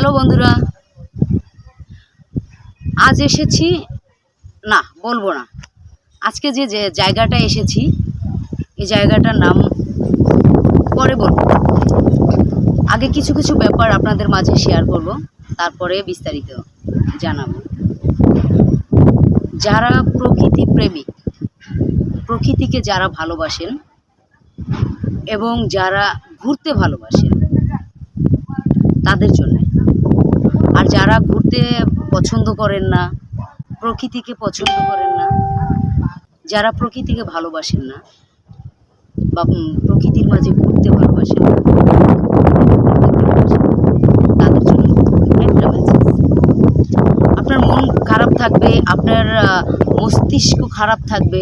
Hello বন্ধুরা, আজ এসেছি, না বলবো না, আজকে যে যে জায়গাটায় এসেছি এই জায়গাটার নাম পরে বলবো। আগে কিছু কিছু ব্যাপার আপনাদের মাঝে শেয়ার করব, তারপরে বিস্তারিত জানাবো। যারা প্রকৃতি প্রেমিক, প্রকৃতিকে যারা ভালোবাসেন এবং যারা ঘুরতে ভালোবাসেন তাদের জন্য, আর যারা ঘুরতে পছন্দ করেন না, প্রকৃতিকে পছন্দ করেন না, যারা প্রকৃতিকে ভালোবাসেন না বা প্রকৃতির মাঝে ঘুরতে ভালোবাসেন না, তাদের জন্য একটা মেসেজ। আপনার মন খারাপ থাকবে, আপনার মস্তিষ্ক খারাপ থাকবে,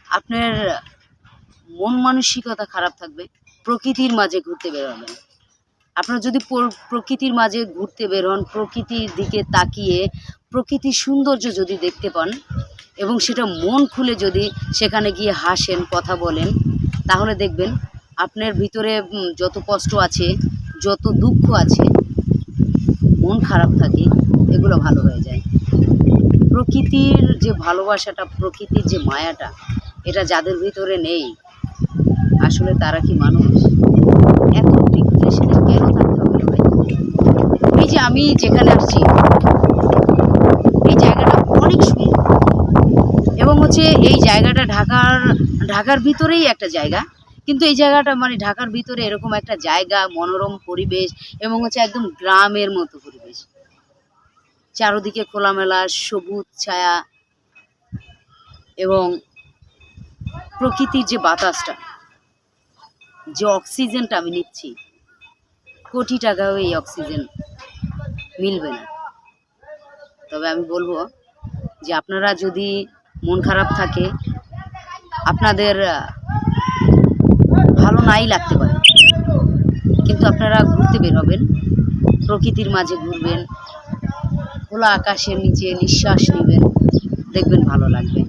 আপনার মন মানসিকতা খারাপ থাকবে, প্রকৃতির মাঝে ঘুরতে বেরোবেন। আপনারা যদি প্রকৃতির মাঝে ঘুরতে বের হন, প্রকৃতির দিকে তাকিয়ে প্রকৃতির সৌন্দর্য যদি দেখতে পান এবং সেটা মন খুলে যদি সেখানে গিয়ে হাসেন, কথা বলেন, তাহলে দেখবেন আপনার ভিতরে যত কষ্ট আছে, যত দুঃখ আছে, মন খারাপ থাকে, এগুলো ভালো হয়ে যায়। প্রকৃতির যে ভালোবাসাটা, প্রকৃতির যে মায়াটা, এটা যাদের ভিতরে নেই, আসলে তারা কি মানুষ? এত ডিপ্রেশনে কেন থাকতে হবে ভাই? এই যে আমি যেখানে আসছি, এই জায়গাটা অনেক সুন্দর এবং এই জায়গাটা ঢাকার ভিতরেই একটা জায়গা, কিন্তু এই জায়গাটা মানে ঢাকার ভিতরে এরকম একটা জায়গা, মনোরম পরিবেশ এবং একদম গ্রামের মতো পরিবেশ, চারদিকে খোলামেলা সবুজ ছায়া এবং প্রকৃতির যে বাতাসটা, যে অক্সিজেনটা আমি নিচ্ছি, কোটি টাকাও এই অক্সিজেন মিলবে না। তবে আমি বলবো যে আপনারা যদি মন খারাপ থাকে, আপনাদের ভালো নাই লাগতে পারে, কিন্তু আপনারা ঘুরতে বের হবেন, প্রকৃতির মাঝে ঘুরবেন, খোলা আকাশের নিচে নিঃশ্বাস নেবেন, দেখবেন ভালো লাগবে।